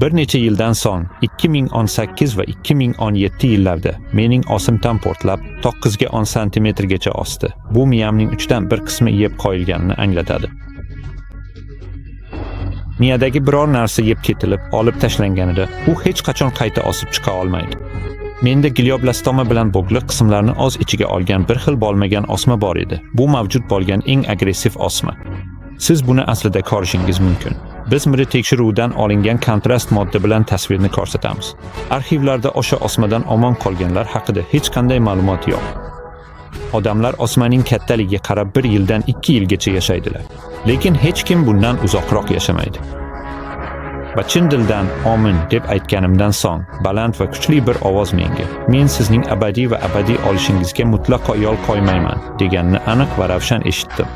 Bir necha yildan so'ng 2018 va 2017 yillarda mening osimtam portlab 9 santimetrgacha osdi. Bu miyamning 3dan 1 qismi yeb qo'yilganini anglatadi. Miyadagi biror narsa yeb ketilib, olib tashlanganida, u hech qachon qayta osib chiqa olmaydi. Menda glioblastoma bilan bog'liq qismlarni o'z ichiga olgan bir xil bo'lmagan osma bor edi. Bu mavjud bo'lgan eng agressiv osma. Siz buni aslida ko'rishingiz mumkin. Biz miri tekshiruvdan olingan kontrast modda bilan tasvirni ko'rsatamiz. Arxivlarda o'sha osmadan omon qolganlar haqida hech qanday ma'lumot yo'q. Odamlar osmaning kattaligiga qarab 1 yildan 2 yilgacha yashaydilar. Lekin hech kim bundan uzoqroq yashamaydi. Va chin dildan "Amin" deb aytganimdan so'ng, baland va kuchli bir ovoz menga "Men sizning abadiy va abadiy olishingizga mutlaqo yo'l qo'ymayman" deganini aniq va ravshan eshitdim.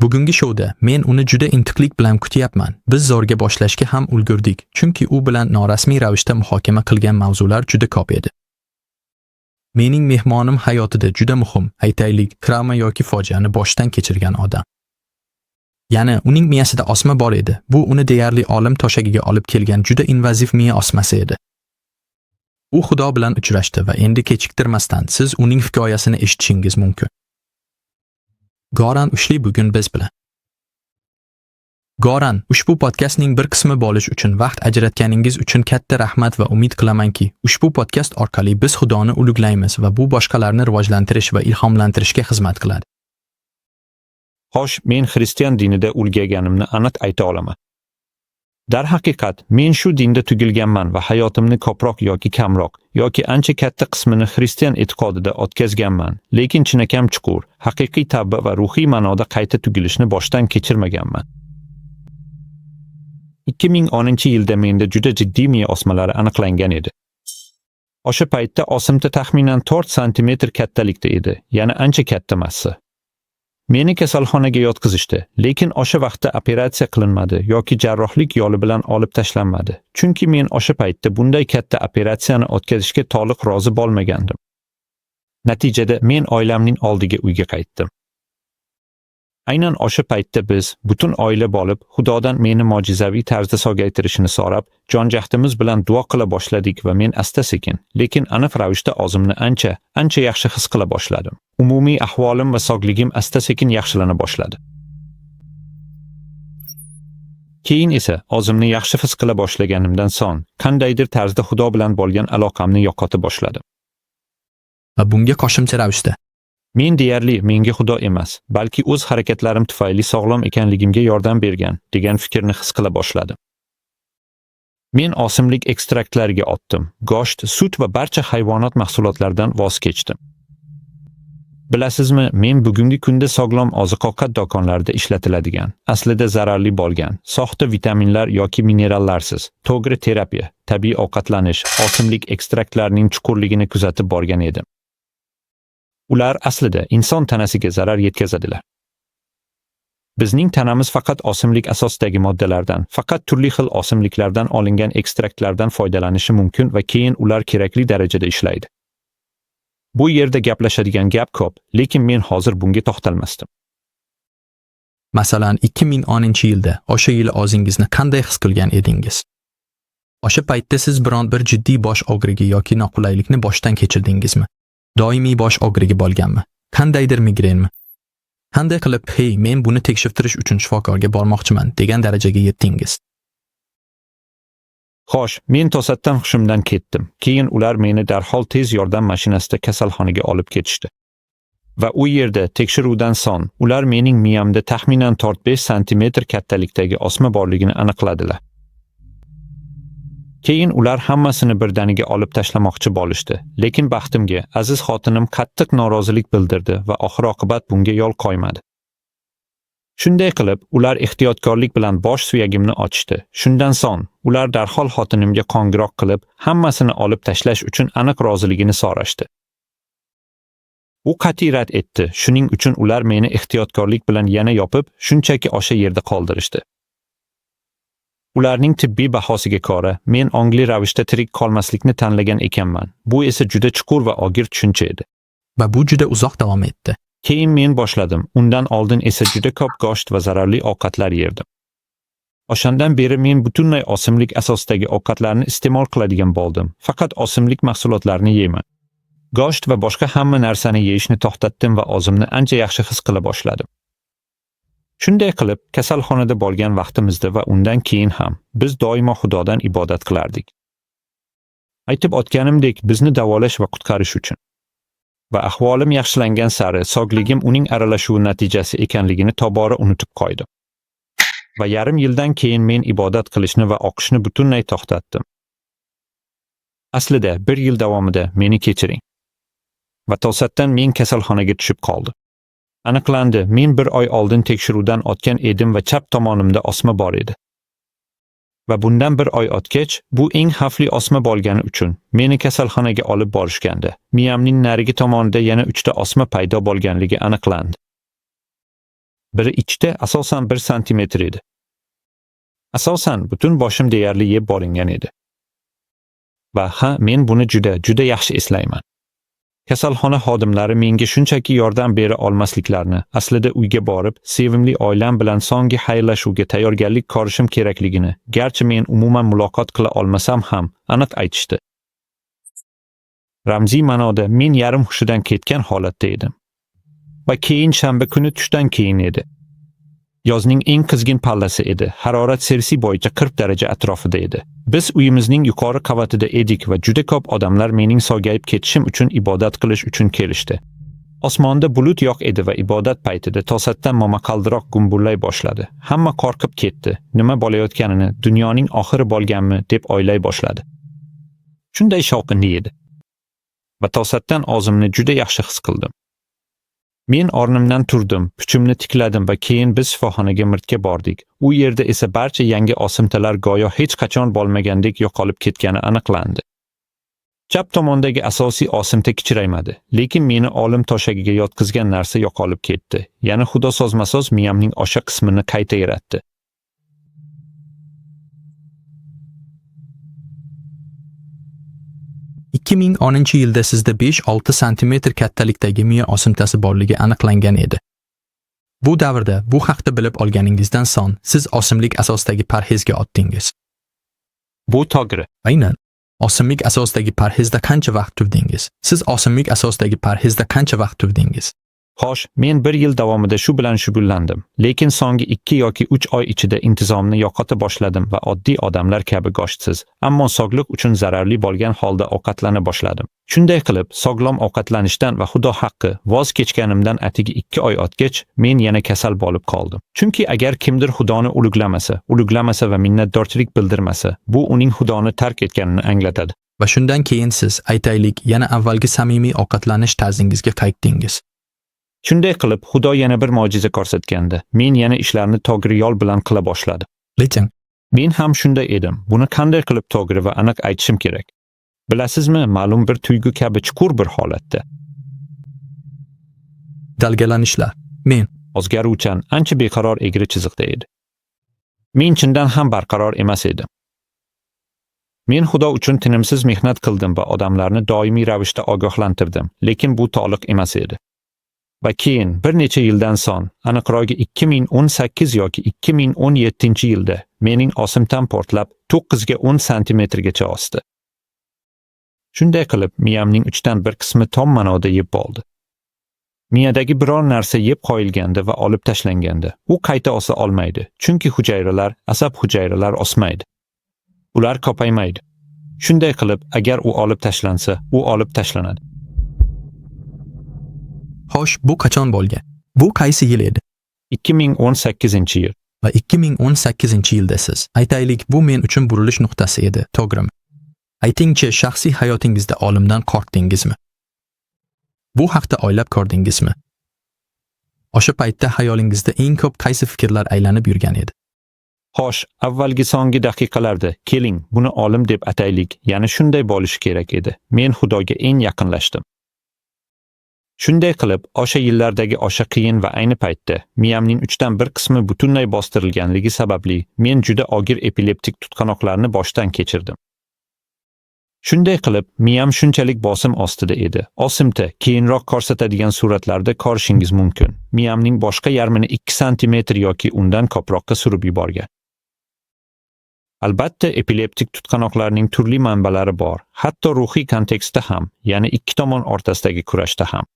Bugungi shouda men uni juda intiqlik bilan kutyapman. Biz zo'rga boshlashga ham ulgurdik, chunki u bilan norasmiy ravishda muhokama qilgan mavzular juda ko'p edi. Mening mehmonim hayotida juda muhim, aytaylik, travma yoki fojiani boshdan kechirgan odam. Ya'ni uning miyasida osma bor edi. Bu uni deyarli olim toshagiga olib kelgan juda invaziv miya osmasi edi. U Xudo bilan uchrashdi va endi kechiktirmasdan siz uning hikoyasini eshitishingiz mumkin. Goran Ushli bugun biz bilan. Goran, ushbu podkastning bir qismi bo'lish uchun vaqt ajratganingiz uchun katta rahmat va umid qilamanki, ushbu podkast orqali biz Xudoni uluglaymiz va bu boshqalarni rivojlantirish va ilhomlantirishga xizmat qiladi. Xo'sh, men xristian dinida ulgayganimni aniq ayta olaman. Darhaqiqat, men shu dinda tugilganman va hayotimni ko'proq yoki kamroq, yoki ancha katta qismini xristian e'tiqodida o'tkazganman, lekin chinakam chuqur, haqiqiy tavba va ruhiy ma'noda qayta tugilishni boshdan kechirmaganman. 2010-yilda menda juda jiddiy miya osmalari aniqlangan edi. O'sha paytda osimta taxminan 4 santimetr kattalikda edi, ya'ni ancha katta massa. Meni kasalxonaga yotqizishdi, lekin o'sha vaqtda operatsiya qilinmadi yoki jarrohlik yo'li bilan olib tashlanmadi. Chunki men o'sha paytda bunday katta operatsiyani o'tkazishga to'liq rozi bo'lmagandim. Natijada men oilamning oldiga uyga qaytdim. Aynan o'sha paytda biz butun oila bo'lib Xudodan meni mo'jizaviy tarzda sog'aytirishini so'rab, jon-jahdimiz bilan duo qila boshladik va men asta-sekin, lekin aniq ravishda o'zimni ancha yaxshi his qila boshladim. Umumiy ahvolim va sog'ligim asta-sekin yaxshilana boshladi. Keyin esa o'zimni yaxshi his qila boshlaganimdan so'ng, qandaydir tarzda Xudo bilan bo'lgan aloqamni yo'qota boshladim. Va bunga qo'shimcha ravishda men deyarli menga Xudo emas, balki o'z harakatlarim tufayli sog'lom ekanligimga yordam bergan degan fikrni his qila boshladim. Men osimlik ekstraktlariga o'tdim. Go'sht, sut va barcha hayvonot mahsulotlaridan voz kechdim. Bilasizmi, men bugungi kunda sog'lom oziq-ovqat do'konlarida ishlatiladigan, aslida zararli bo'lgan, soxta vitaminlar yoki minerallarsiz, to'g'ri terapiya, tabiiy ovqatlanish, osimlik ekstraktlarining chuqurligini kuzatib borgan edim. Ular aslida inson tanasiga zarar yetkazadilar. Bizning tanamiz faqat osimlik asosidagi moddalardan, faqat turli xil osimliklardan olingan ekstraktlardan foydalanishi mumkin va keyin ular kerakli darajada ishlaydi. Bu yerda gaplashadigan gap ko'p, lekin men hozir bunga to'xtalmasdim. Masalan, 2010-yilda o'sha yili o'zingizni qanday his qilgan edingiz? O'sha paytda siz biron bir jiddiy bosh og'rigi yoki noqulaylikni boshdan kechirdingizmi? Doimiy bosh og'rigi bo'lganmi? Qandaydir migrenmi? Qanday qilib, "Hey, men buni tekshirtirish uchun shifokorga bormoqchiman" degan darajaga yetdingiz? Xo'sh, men to'satdan hushimdan ketdim. Keyin ular meni darhol tez yordam mashinasida kasalxonaga olib ketishdi. Va u yerda tekshiruvdan so'ng ular mening miyamda taxminan 4-5 santimetr kattalikdagi osma borligini aniqladilar. Keyin ular hammasini birdaniga olib tashlamoqchi bo'lishdi, lekin baxtimga aziz xotinim qattiq norozilik bildirdi va oxir-oqibat bunga yo'l qo'ymadi. Shunday qilib, ular ehtiyotkorlik bilan bosh suyagimni ochishdi. Shundan so'ng ular darhol xotinimga qo'ng'iroq qilib, hammasini olib tashlash uchun aniq roziligini so'rashdi. U qat'iy rad etdi. Shuning uchun ular meni ehtiyotkorlik bilan yana yopib, shunchaki o'sha yerda qoldirishdi. Ularning tibbiy bahosiga ko'ra, men ongli ravishda tirik qolmaslikni tanlagan ekanman. Bu esa juda chuqur va og'ir tushuncha edi. Va bu juda uzoq davom etdi. Keyin men boshladim. Undan oldin esa juda ko'p go'sht va zararli ovqatlar yerdim. O'shandan beri men butunlay osimlik asosidagi ovqatlarni iste'mol qiladigan bo'ldim. Faqat osimlik mahsulotlarini yeyman. Go'sht va boshqa hamma narsani yeyishni to'xtatdim va o'zimni ancha yaxshi his qila boshladim. Shunday qilib, kasalxonada bo'lgan vaqtimizda va undan keyin ham biz doimo Xudodan ibodat qilardik. Aytib o'tganimdek, bizni davolash va qutqarish uchun. Va ahvolim yaxshilangan sari sog'ligim uning aralashuvi natijasi ekanligini tobora unutib qo'ydim. Va yarim yildan keyin men ibodat qilishni va o'qishni butunlay to'xtatdim. Aslida 1 yil davomida meni kechiring. Va to'satdan men kasalxonaga tushib qoldim. Aniqlandi, men 1 oy oldin tekshiruvdan o'tgan edim va chap tomonimda o'sma bor edi. Va bundan 1 oy o'tgach, bu eng xavfli o'sma bo'lgani uchun meni kasalxonaga olib borishganda, miyamning narigi tomonida yana 3 ta o'sma paydo bo'lganligi aniqlandi. Biri ichda asosan 1 santimetr edi. Asosan butun boshim deyarli yeb bo'lingan edi. Va men buni juda yaxshi eslayman. Kasalxona xodimlari menga shunchaki yordam bera olmasliklarini, aslida uyga borib, sevimli oilam bilan so'nggi xayrlashuvga tayyorgarlik ko'rishim kerakligini, garchi men umuman muloqot qila olmasam ham, aniq aytishdi. Ramziy ma'noda men yarim hushidan ketgan holatda edim. Va keyin shanba kuni tushdan keyin edi. Yozning eng qizgin pallasi edi. Harorat Selsiy bo'yicha 40 daraja atrofida edi. Biz uyimizning yuqori qavatida edik va juda ko'p odamlar mening sog'ayib ketishim uchun ibodat qilish uchun kelishdi. Osmonda bulut yo'q edi va ibodat paytida to'satdan momaqaldiroq gumburlay boshladi. Hamma qo'rqib ketdi. Nima bo'layotganini, dunyoning oxiri bo'lganmi deb o'ylay boshladi. Shunday shovqinli edi. Va to'satdan o'zimni juda yaxshi his qildim. Men o'rnimdan turdim, puchimni tikladim va keyin biz shifoxonaga Mirtga bordik. U yerda esa barcha yangi o'simtalar go'yo hech qachon bo'lmagandek yo'qolib ketgani aniqlandi. Chap tomondagi asosiy o'simta kichiraymadi, lekin meni olim to'shagiga yotqizgan narsa yo'qolib ketdi. Ya'ni Xudo sozma-soz miyamning o'sha qismini qayta yaratdi. ...2010-yilda sizda 5-6 santimetr kattalikdagi miya o'simtasi borligi aniqlangan edi. Bu davrda bu haqda bilib olganingizdan so'ng siz o'simlik asosidagi parhezga o'tdingiz. Bu to'g'ri. Aynan. O'simlik asosidagi parhezda qancha vaqt turdingiz? Siz o'simlik asosidagi parhezda qancha vaqt turdingiz? Xo'sh, men 1 yil davomida shu bilan shug'ullandim, lekin so'nggi 2 yoki 3 oy ichida intizomni yo'qota boshladim va oddiy odamlar kabi go'shtsiz, ammo sog'liq uchun zararli bo'lgan holda ovqatlana boshladim. Shunday qilib, sog'lom ovqatlanishdan va Xudo haqqi voz kechganimdan atigi 2 oy o'tgach, men yana kasal bo'lib qoldim. Chunki agar kimdir Xudoni uluglamasa va minnatdorchilik bildirmasa, bu uning Xudoni tark etganini anglatadi. Va shundan keyin siz, aytaylik, yana avvalgi samimiy ovqatlanish tarzingizga qaytdingiz. Shunday qilib, Xudo yana bir mo'jiza ko'rsatganda, men yana ishlarni to'g'ri yo'l bilan qila boshladim. Lekin men ham shunday edim. Buni qanday qilib to'g'ri va aniq aytishim kerak? Bilasizmi, ma'lum bir tuyg'u kabi chuqur bir holatda. Dalgalanishlar. Men o'zgaruvchan, ancha beqaror egri chiziqda edi. Men chindan ham barqaror emas edim. Men Xudo uchun tinimsiz mehnat qildim va odamlarni doimiy ravishda ogohlantirdim, lekin bu to'liq emas edi. Va keyin bir necha yildan so'ng, aniqrog'i 2018 yoki 2017-yilda mening o'simtam portlab 9 ga 10 santimetrgacha o'sdi. Shunday qilib, miyamning 3dan 1 qismi tom ma'noda yeb bo'ldi. Miyadagi biror narsa yeb qo'yilganda va olib tashlanganda, u qayta o'sa olmaydi, chunki asab hujayralar o'smaydi. Ular ko'paymaydi. Shunday qilib, agar u olib tashlansa, u olib tashlanadi. Xo'sh, bu qachon bo'lgan? Bu qaysi yil edi? 2018-yil. Va 2018-yilda siz, aytaylik, bu men uchun burilish nuqtasi edi, to'g'rimi? Aytingchi, shaxsiy hayotingizda olimdan qo'rqdingizmi? Bu haqda o'ylab ko'rdingizmi? O'sha paytda xayolingizda eng ko'p qaysi fikrlar aylanib yurgan edi? Xo'sh, avvalgi so'nggi daqiqalarda, keling, buni olim deb ataylik, ya'ni shunday bo'lishi kerak edi. Men Xudoga eng yaqinlashdim. Shunday qilib, o'sha yillardagi o'sha qiyin va ayni paytda miyamning 3dan 1 qismi butunlay bostirilganligi sababli men juda og'ir epileptik tutqanoqlarni boshdan kechirdim. Shunday qilib, miyam shunchalik bosim ostida edi. O'simta keyinroq ko'rsatadigan suratlarda ko'rishingiz mumkin. Miyamning boshqa yarmini 2 santimetr yoki undan ko'proqqa surib yuborgan. Albatta, epileptik tutqanoqlarning turli manbalari bor, hatto ruhiy kontekstda ham, ya'ni ikki tomon o'rtasidagi kurashda ham.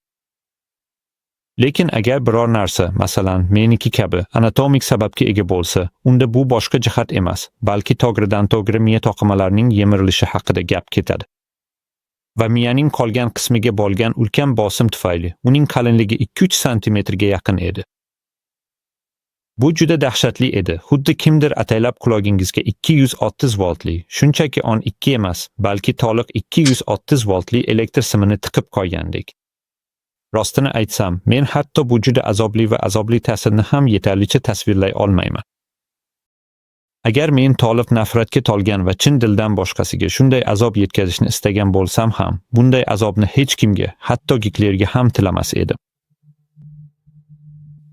Lekin agar biror narsa, masalan, meniki kabi, anatomik sababga ega bo'lsa, unda bu boshqa jihat emas, balki to'g'ridan-to'g'ri miya to'qimalarining yemirilishi haqida gap ketadi. Va miyaning qolgan qismiga bo'lgan ulkan bosim tufayli uning qalinligi 2-3 santimetrga yaqin edi. Bu juda dahshatli edi. Xuddi kimdir ataylab qulog'ingizga 230 voltli, shunchaki on 2 emas, balki to'liq 230 voltli elektr simini tiqib qo'ygandek. Rostini aytsam, men hatto bu juda azobli va azobli ta'sirini ham yetarlicha tasvirlay olmayman. Agar men tolib nafratga tolgan va chin dildan boshqasiga shunday azob yetkazishni istagan bo'lsam ham, bunday azobni hech kimga, hatto Gitlerga ham tilamas edim.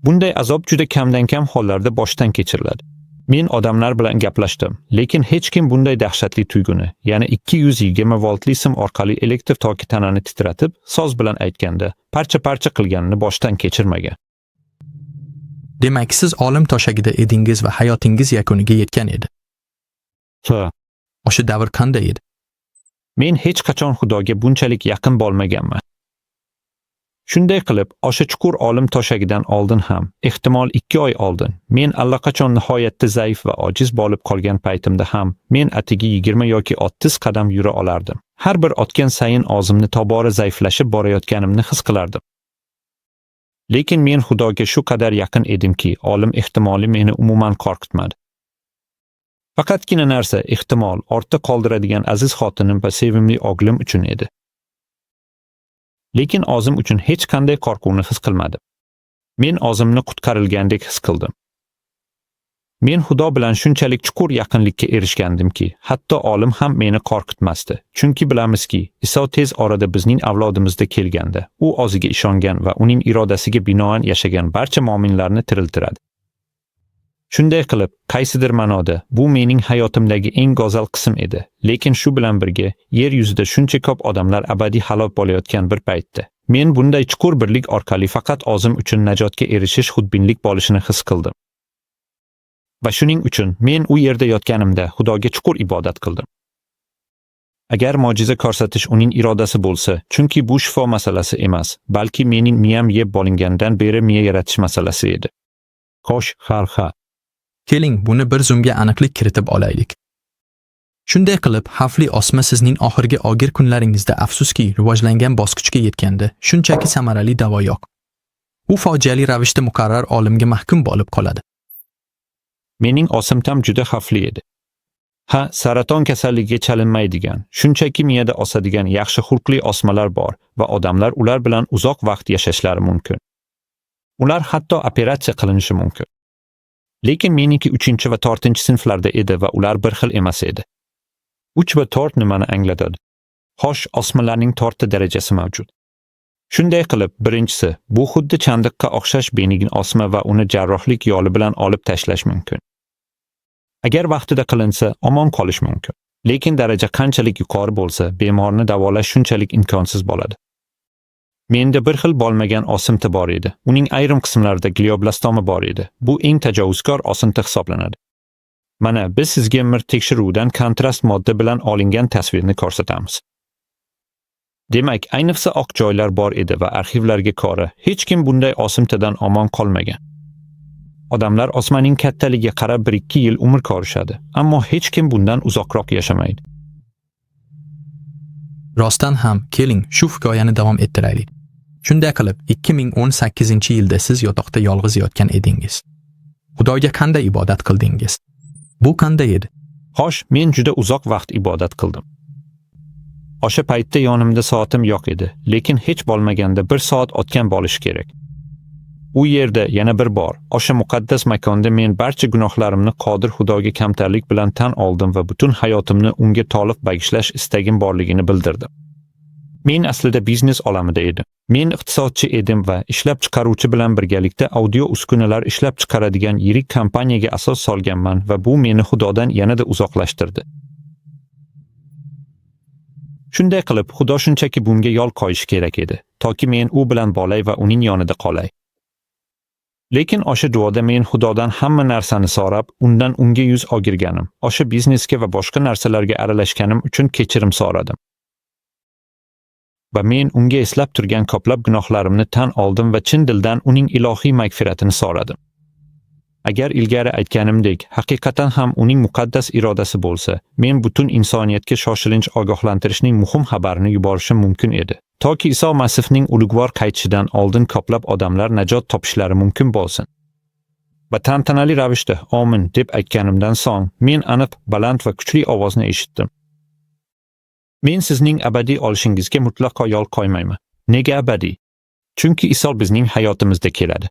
Bunday azob juda kamdan-kam hollarda boshdan kechiriladi. Men odamlar bilan gaplashdim, lekin hech kim bunday dahshatli tuyg'uni, ya'ni 220 voltli sim orqali elektr toki tanani titratib, so'z bilan aytganda, parcha-parcha qilganini boshdan kechirmagan. Demak, siz olim toshagida edingiz va hayotingiz yakuniga yetgan edi. O'sha davr qanday edi? Men hech qachon Xudoga bunchalik yaqin bo'lmaganman. Shunday qilib, o'sha chuqur olim toshagidan oldin ham, ehtimol 2 oy oldin, men allaqachon nihoyatda zaif va ojiz bo'lib qolgan paytimda ham, men atigi 20 yoki 30 qadam yura olardim. Har bir otgan sayin o'zimni tobora zaiflashib borayotganimni his qilardim. Lekin men Xudoga shu qadar yaqin edimki, olim ehtimoli meni umuman qo'rqitmadi. Faqatgina narsa ehtimol ortda qoldiradigan aziz xotinim va sevimli o'g'lim uchun edi. Lekin o'zim uchun hech qanday qo'rquvni his qilmadim. Men o'zimni qutqarilgandek his qildim. Men Xudo bilan shunchalik chuqur yaqinlikka erishgandimki, hatto olim ham meni qo'rqitmasdi. Chunki bilamizki, Iso tez orada bizning avlodimizda kelganda, u o'ziga ishongan va uning irodasiga binoan yashagan barcha mu'minlarni tiriltiradi. Shunday qilib, qaysidir ma'noda bu mening hayotimdagi eng go'zal qism edi. Lekin shu bilan birga, yer yuzida shuncha ko'p odamlar abadiy halok bo'layotgan bir paytda, men bunday chuqur birlik orqali faqat o'zim uchun najotga erishish xudbinlik bo'lishini his qildim. Va shuning uchun men u yerda yotganimda Xudoga chuqur ibodat qildim. Agar mo'jiza ko'rsatish uning irodasi bo'lsa, chunki bu shifo masalasi emas, balki mening miyam yeb bo'lingandan beri miya yaratish masalasi edi. Xo'sh, ha. Keling, buni bir zumga aniqlik kiritib olaylik. Shunday qilib, xavfli osma sizning oxirgi og'ir kunlaringizda afsuski rivojlangan bosqichga yetganda, shunchaki samarali davo yo'q. U fojiali ravishda muqarrar olimga mahkum bo'lib qoladi. Mening osimtam juda xavfli edi. Saraton kasalligiga chalinmaydigan, shunchaki miyada o'sadigan yaxshi xulqli osmalar bor va odamlar ular bilan uzoq vaqt yashashlari mumkin. Ular hatto operatsiya qilinishi mumkin. Lekin meniki 3 va 4 sinflarda edi va ular bir xil emas edi. 3 va 4 nimani anglatadi? Xo'sh, osmalarning 4 ta darajasi mavjud. Shunday qilib, birinchisi, bu xuddi chandiqqa o'xshash benign osma va uni jarrohlik yo'li bilan olib tashlash mumkin. Agar vaqtida qilinsa, omon qolish mumkin. Lekin daraja qanchalik yuqori bo'lsa, bemorni davolash shunchalik imkonsiz bo'ladi. Menda bir xil bo'lmagan osimta bor edi. Uning ayrim qismlarida glioblastoma bor edi. Bu eng tajovuzkor osimta hisoblanadi. Mana biz sizga mir tekshiruvdan kontrast modda bilan olingan tasvirni ko'rsatamiz. Demak, ayniqsa oq joylar bor edi va arxivlarga ko'ra, hech kim bunday osimtadan omon qolmagan. Odamlar osmaning kattaligiga qarab 1-2 yil umr ko'rishadi, ammo hech kim bundan uzoqroq yashamaydi. Rostdan ham, keling, shu hikoyani davom ettiraylik. Shunday qilib, 2018-yilda siz yotoqda yolg'iz yotgan edingiz. Xudoga qanday ibodat qildingiz? Bu qanday edi? Xo'sh, men juda uzoq vaqt ibodat qildim. O'sha paytda yonimda soatim yo'q edi, lekin hech bo'lmaganda 1 soat o'tgan bo'lishi kerak. U yerda yana bir bor, o'sha muqaddas makonda men barcha gunohlarimni Qodir Xudoga kamtarlik bilan tan oldim va butun hayotimni unga to'liq bag'ishlash istagim borligini bildirdim. Men aslida biznes olamida edim. Men iqtisodchi edim va ishlab chiqaruvchi bilan birgalikda audio uskunalar ishlab chiqaradigan yirik kompaniyaga asos solganman va bu meni Xudodan yanada uzoqlashtirdi. Shunday qilib, Xudo shunchaki bunga yo'l qo'yish kerak edi, toki men u bilan bo'lay va uning yonida qolay. Lekin o'sha duoda men Xudodan hamma narsani so'rab, undan unga yuz o'girganim, o'sha biznesga va boshqa narsalarga aralashganim uchun kechirim so'radim. Va men unga eslab turgan ko'plab gunohlarimni tan oldim va chin dildan uning ilohiy magfiratini so'radim. Agar ilgari aytganimdek, haqiqatan ham uning muqaddas irodasi bo'lsa, men butun insoniyatga shoshilinch ogohlantirishning muhim xabarini yuborishim mumkin edi. Toki Iso Masihning ulug'vor qaytishidan oldin ko'plab odamlar najot topishlari mumkin bo'lsin. Va tantanali ravishda "Amin" deb aytganimdan so'ng, men aniq, baland va kuchli ovozni eshitdim. Men sizning abadiy olishingizga mutlaqo yo'l qo'ymayman. Nega abadiy? Chunki Iso bizning hayotimizda keladi.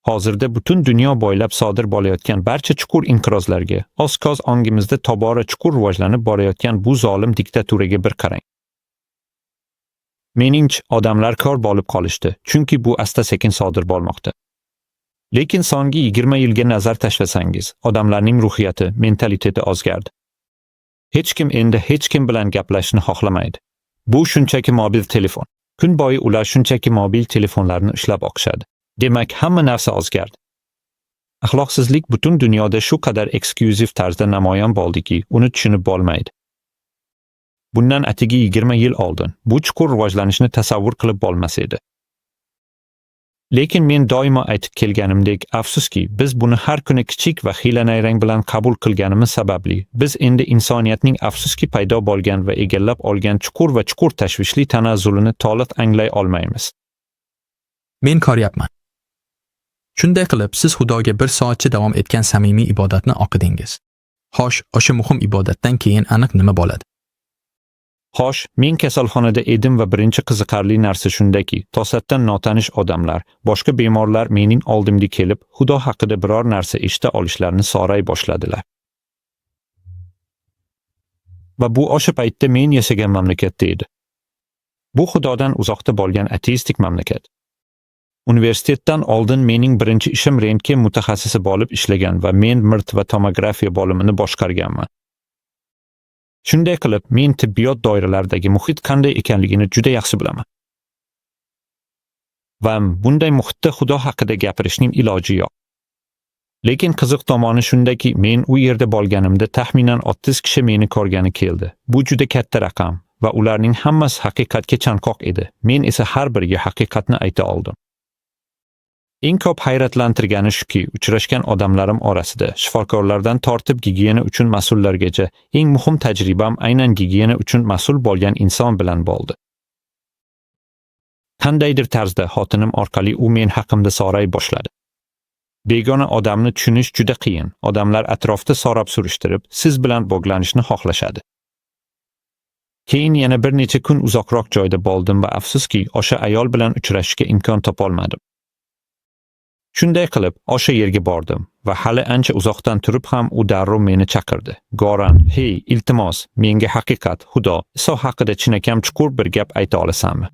Hozirda butun dunyo bo'ylab sodir bo'layotgan barcha chuqur inqirozlarga, oz-koz ongimizda tobora chuqur rivojlanib borayotgan bu zolim diktaturaga bir qarang. Meningcha, odamlar kor bo'lib qolishdi, chunki bu asta-sekin sodir bo'lmoqda. Lekin so'nggi 20 yilga nazar tashlasangiz, odamlarning ruhiyati, mentaliteti o'zgardi. Hech kim endi hech kim bilan gaplashishni xohlamaydi. Bu shunchaki mobil telefon. Kun bo'yi ular shunchaki mobil telefonlarni ushlab oqishadi. Demak, hamma narsa o'zgardi. Axloqsizlik butun dunyoda shu qadar eksklyuziv tarzda namoyon bo'ldiki, uni tushunib bo'lmaydi. Bundan atigi 20 yil oldin bu chuqur rivojlanishni tasavvur qilib bo'lmas edi. Lekin men doimo aytib kelganimdek, afsuski, biz buni har kuni kichik va xiyla-nayrang bilan qabul qilganimiz sababli, biz endi insoniyatning afsuski paydo bo'lgan va egallab olgan chuqur va chuqur tashvishli tanazzulini to'liq anglay olmaymiz. Men ko'ryapman. Shunday qilib, siz Xudoga bir soatcha davom etgan samimiy ibodatni o'qidingiz. Xo'sh, o'sha muhim ibodatdan keyin aniq nima bo'ladi? Xo'sh, men kasalxonada edim va birinchi qiziqarli narsa shundaki, to'satdan notanish odamlar, boshqa bemorlar mening oldimga kelib, Xudo haqida biror narsa eshita olishlarini so'ray boshladilar. Va bu o'sha paytda men yashagan mamlakatda edi. Bu Xudodan uzoqda bo'lgan ateistik mamlakat. Universitetdan oldin mening birinchi ishim rentgen mutaxassisi bo'lib ishlagan va men mirt va tomografiya bo'limini boshqarganman. Shunday qilib, men tibbiyot doiralaridagi muhit qanday ekanligini juda yaxshi bilaman. Va bunday muhitda Xudo haqida gapirishning iloji yo'q. Lekin qiziq tomoni shundaki, men u yerda bo'lganimda taxminan 30 kishi meni ko'rgani keldi. Bu juda katta raqam va ularning hammasi haqiqatga chanqoq edi. Men esa har biriga haqiqatni ayta oldim. Eng ko'p hayratlantirgani shuki, uchrashgan odamlarim orasida shifokorlardan tortib gigiyena uchun mas'ullargacha eng muhim tajribam aynan gigiyena uchun mas'ul bo'lgan inson bilan bo'ldi. Qandaydir tarzda xotinim orqali u men haqimda so'ray boshladi. Begona odamni tushunish juda qiyin. Odamlar atrofda so'rab surishtirib, siz bilan bog'lanishni xohlashadi. Keyin yana bir necha kun uzoqroq joyda bo'ldim va afsuski, o'sha ayol bilan uchrashishga imkon topolmadim. Shunday qilib, o'sha yerga bordim va hali ancha uzoqdan turib ham u darrov meni chaqirdi. Goran, "Hey, iltimos, menga haqiqat, Xudo, Iso haqida chinakam chuqur bir gap ayta olasanmi?"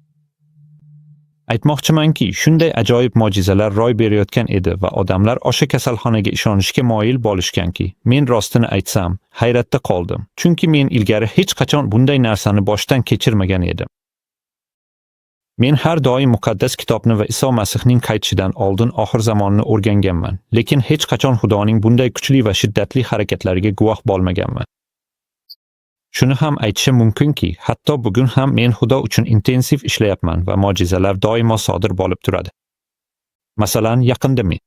Aytmoqchimanki, shunday ajoyib mo'jizalar ro'y berayotgan edi va odamlar o'sha kasalxonaga ishonishga moyil bo'lishganki, men rostini aytsam, hayratda qoldim, chunki men ilgari hech qachon bunday narsani boshdan kechirmagan edim. Men har doim muqaddas kitobni va Iso Masihning qaytishidan oldin oxir zamonni o'rganganman, lekin hech qachon Xudoning bunday kuchli va shiddatli harakatlariga guvoh bo'lmaganman. Shuni ham aytishim mumkinki, hatto bugun ham men Xudo uchun intensiv ishlayapman va mo'jizalar doimo sodir bo'lib turadi. Masalan, yaqinda men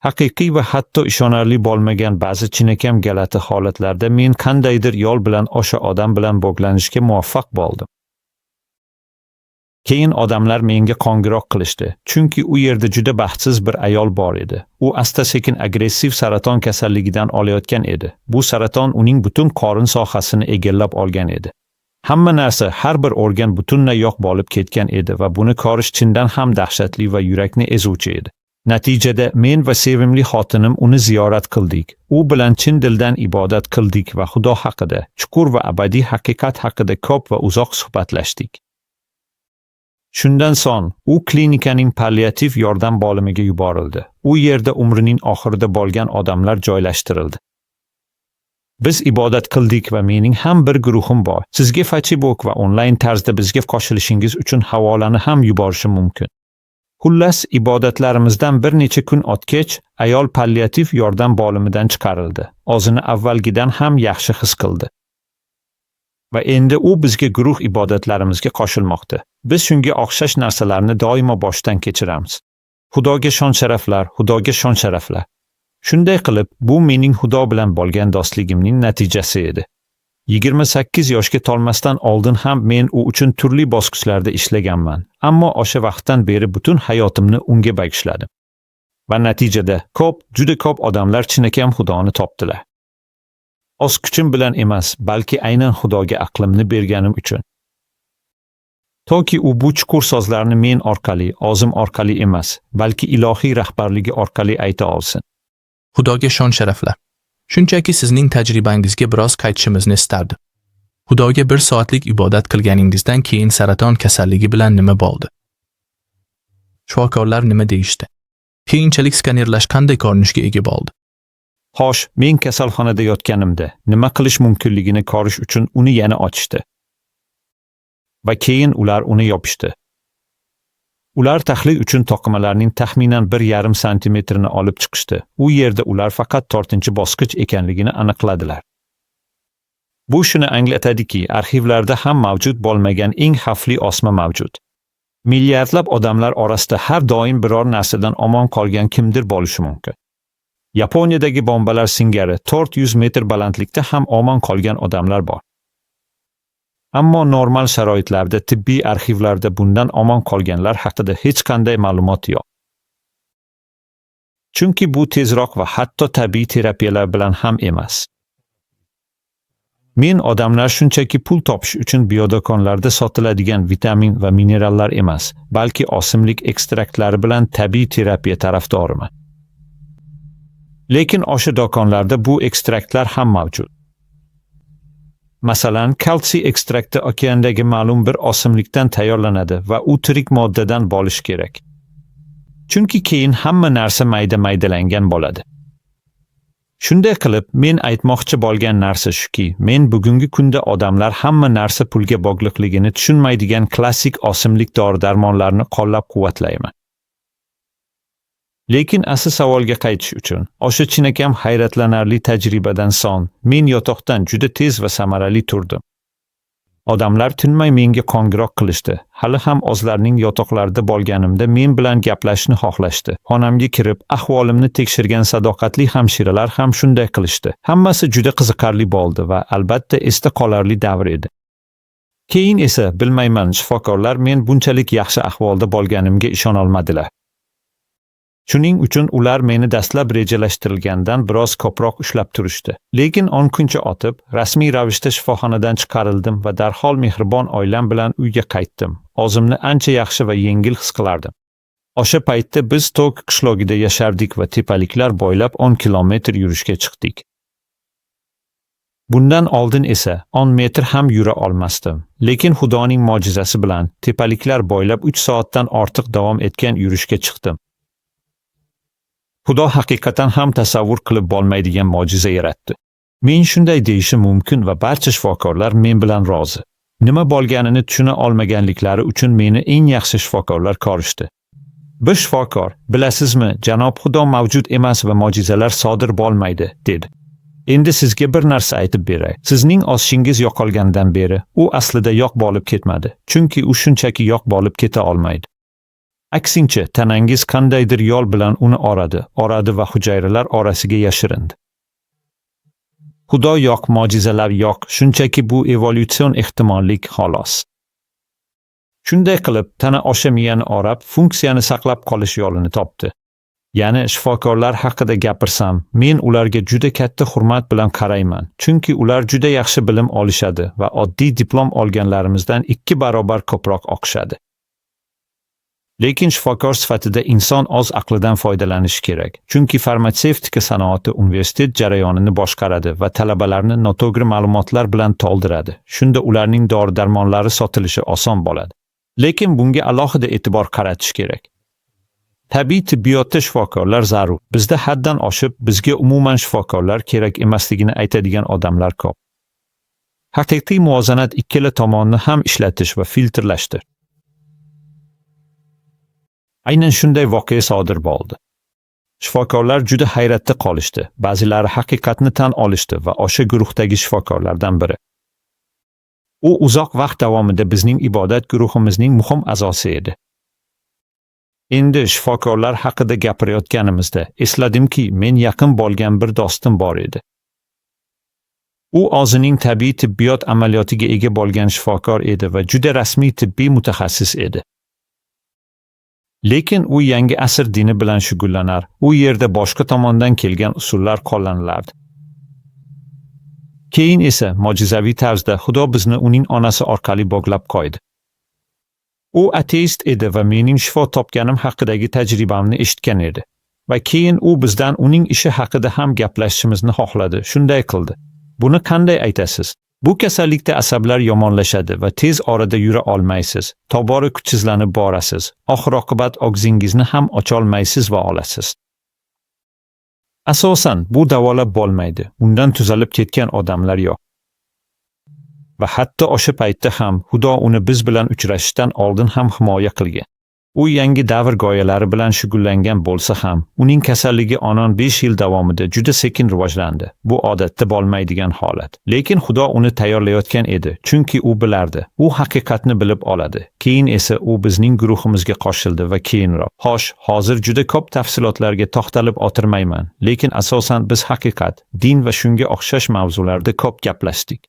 haqiqiy va hatto ishonarli bo'lmagan ba'zi chinakam galati holatlarda men qandaydir yo'l bilan o'sha odam bilan bog'lanishga muvaffaq bo'ldim. Keyin odamlar menga qo'ng'iroq qilishdi, chunki u yerda juda baxtsiz bir ayol bor edi. U asta-sekin agressiv saraton kasalligidan olayotgan edi. Bu saraton uning butun qorin sohasini egallab olgan edi. Hamma narsa, har bir organ butunlay yo'q bo'lib ketgan edi va buni ko'rish chindan ham dahshatli va yurakni ezuvchi edi. Natijada men va sevimli xotinim uni ziyorat qildik. U bilan chin dildan ibodat qildik va Xudo haqida, chuqur va abadiy haqiqat haqida ko'p va uzoq suhbatlashdik. Shundan so'ng u klinikaning palliativ yordam bo'limiga yuborildi. U yerda umrining oxirida bo'lgan odamlar joylashtirildi. Biz ibodat qildik va mening ham bir guruhim bor. Sizga Facebook va onlayn tarzda bizga qo'shilishingiz uchun havolani ham yuborishim mumkin. Xullas, ibodatlarimizdan bir necha kun o'tgach, ayol palliativ yordam bo'limidan chiqarildi. O'zini avvalgidan ham yaxshi his qildi. Va endi u bizga guruh ibodatlarimizga qo'shilmoqda. Biz shunga o'xshash narsalarni doimo boshdan kechiramiz. Xudoga shon-sharaflar, Xudoga shon-sharaflar. Shunday qilib, bu mening Xudo bilan bo'lgan do'stligimning natijasi edi. 28 yoshga to'lmasdan oldin ham men u uchun turli bosqichlarda ishlaganman, ammo o'sha vaqtdan beri butun hayotimni unga bag'ishladim. Va natijada juda ko'p odamlar chinakam Xudoni topdilar. O'z kuchim bilan emas, balki aynan Xudoga aqlimni berganim uchun. Toki u bu chuqur so'zlarni men orqali, o'zim orqali emas, balki ilohiy rahbarligi orqali ayta olsin. Xudoga shon-sharaflar. Shunchaki sizning tajribangizga biroz qaytishimizni istardim. Xudoga 1 soatlik ibodat qilganingizdan keyin saraton kasalligi bilan nima bo'ldi? Shifokorlar nima deyishdi? Keyinchalik skanerlash qanday ko'rinishga ega bo'ldi? Xo'sh, men kasalxonada yotganimda nima qilish mumkinligini ko'rish uchun uni yana ochishdi. Va keyin ular uni yopishdi. Ular tahlil uchun to'qimalarning taxminan 1,5 santimetrini olib chiqishdi. U yerda ular faqat 4-bosqich ekanligini aniqladilar. Bu shuni anglatadiki, arxivlarda ham mavjud bo'lmagan eng xavfli o'sma mavjud. Milliardlab odamlar orasida har doim biror narsadan omon qolgan kimdir bo'lishi mumkin. Yaponiyadagi bombalar singari 400 metr balandlikda ham omon qolgan odamlar bor. Ammo normal sharoitlarda tibbiy arxivlarda bundan omon qolganlar haqida hech qanday ma'lumot yo'q. Chunki bu tezroq va hatto tabiiy terapiyalar bilan ham emas. Men odamlar shunchaki pul topish uchun biodo'konlarda sotiladigan vitamin va minerallar emas, balki o'simlik ekstraktlari bilan tabiiy terapiya tarafdoriman. Lekin o'sha do'konlarda bu ekstraktlar ham mavjud. Masalan, kalsiy ekstrakti okeandagi ma'lum bir o'simlikdan tayyorlanadi va u tirik moddadan bo'lishi kerak. Chunki keyin hamma narsa mayda-maydalangan bo'ladi. Shunday qilib, men aytmoqchi bo'lgan narsa shuki, men bugungi kunda odamlar hamma narsa pulga bog'liqligini tushunmaydigan klassik o'simlik dori-darmonlarni qo'llab-quvvatlayman. Lekin asl savolga qaytish uchun, o'sha chinakam hayratlanarli tajribadan so'ng, men yotoqdan juda tez va samarali turdim. Odamlar tinmay menga qo'ng'iroq qilishdi. Hali ham o'zlarining yotoqlarida bo'lganimda men bilan gaplashishni xohlashdi. Xonamga kirib, ahvolimni tekshirgan sadoqatli hamshiralar ham shunday qilishdi. Hammasi juda qiziqarli bo'ldi va albatta esda qolarli davr edi. Keyin esa, bilmayman, shifokorlar men bunchalik yaxshi ahvolda bo'lganimga ishona olmadilar. Shuning uchun ular meni dastlab rejalashtirilgandan biroz ko'proq ushlab turishdi. Lekin 10 kuncha o'tib, rasmiy ravishda shifoxonadan chiqarildim va darhol mehribon oilam bilan uyga qaytdim. O'zimni ancha yaxshi va yengil his qilardim. O'sha paytda biz Tok qishlog'ida yashardik va tepaliklar bo'ylab 10 kilometr yurishga chiqdik. Bundan oldin esa 10 metr ham yura olmasdim. Lekin Xudoning mo'jizasi bilan tepaliklar bo'ylab 3 soatdan ortiq davom etgan yurishga chiqdim. Xudo haqiqatan ham tasavvur qilib bo'lmaydigan mo'jiza yaratdi. Men shunday deyishim mumkin va barcha shifokorlar men bilan rozi. Nima bo'lganini tushuna olmaganliklari uchun meni eng yaxshi shifokorlar ko'rishdi. Bir shifokor, bilasizmi, janob Xudo mavjud emas va mo'jizalar sodir bo'lmaydi, dedi. Endi sizga bir narsa aytib beray. Sizning osishingiz yo'qolgandan beri u aslida yo'q bo'lib ketmadi, chunki u shunchaki yo'q bo'lib keta olmaydi. Aksincha, tanangiz qandaydir yo'l bilan uni oradi va hujayralar orasiga yashirindi. Xudo yo'q, mo'jizalar yo'q, shunchaki bu evolyutsion ehtimollik xolos. Shunday qilib, tana o'sha miyani orab, funksiyani saqlab qolish yo'lini topdi. Ya'ni shifokorlar haqida gapirsam, men ularga juda katta hurmat bilan qarayman, chunki ular juda yaxshi bilim olishadi va oddiy diplom olganlarimizdan 2 barobar ko'proq o'qishadi. Lekin shifokor sifatida inson o'z aqlidan foydalanishi kerak. Chunki farmatsevtika sanoati universitet jarayonini boshqaradi va talabalarni noto'g'ri ma'lumotlar bilan to'ldiradi. Shunda ularning dori-darmonlari sotilishi oson bo'ladi. Lekin bunga alohida e'tibor qaratish kerak. Tabiiy tibbiyotda shifokorlar zarur. Bizda haddan oshib, bizga umuman shifokorlar kerak emasligini aytadigan odamlar ko'p. Haqiqiy muvozanat ikkala tomonni ham ishlatish va filtrlashdir. Aynan shunday voqea sodir bo'ldi. Shifokorlar juda hayratda qolishdi. Ba'zilari haqiqatni tan olishdi va o'sha guruhdagi shifokorlardan biri. U uzoq vaqt davomida bizning ibodat guruhimizning muhim a'zosi edi. Endi shifokorlar haqida gapirayotganimizda esladimki, men yaqin bo'lgan bir do'stim bor edi. U o'zining tabiiy tibbiyot amaliyotiga ega bo'lgan shifokor edi va juda rasmiy tibbiy mutaxassis edi. Lekin u yangi asr dini bilan shug'ullanar, u yerda boshqa tomondan kelgan usullar qo'llanilardi. Keyin esa mo'jizaviy tarzda Xudo bizni uning onasi orqali bog'lab qo'ydi. U ateist edi va mening shifo topganim haqidagi tajribamni eshitgan edi. Va keyin u bizdan uning ishi haqida ham gaplashishimizni xohladi, shunday qildi. Buni qanday aytasiz? Bu kasallikda asablar yomonlashadi va tez orada yura olmaysiz. Tobora kuchsizlanib borasiz. Oxir-oqibat og'zingizni ham ocholmaysiz va olasiz. Asosan bu davolab bo'lmaydi. Undan tuzalib ketgan odamlar yo'q. Va hatto o'sha paytda ham Xudo uni biz bilan uchrashishdan oldin ham himoya qilgan. U yangi davr g'oyalari bilan shug'ullangan bo'lsa ham, uning kasalligi 10-15 yil davomida juda sekin rivojlandi. Bu odatda bo'lmaydigan holat. Lekin Xudo uni tayyorlayotgan edi, chunki u bilardi. U haqiqatni bilib oladi. Keyin esa u bizning guruhimizga qo'shildi va keyinroq. Xo'sh, hozir juda ko'p tafsilotlarga to'xtalib o'tirmayman, lekin asosan biz haqiqat, din va shunga o'xshash mavzularda ko'p gaplashdik.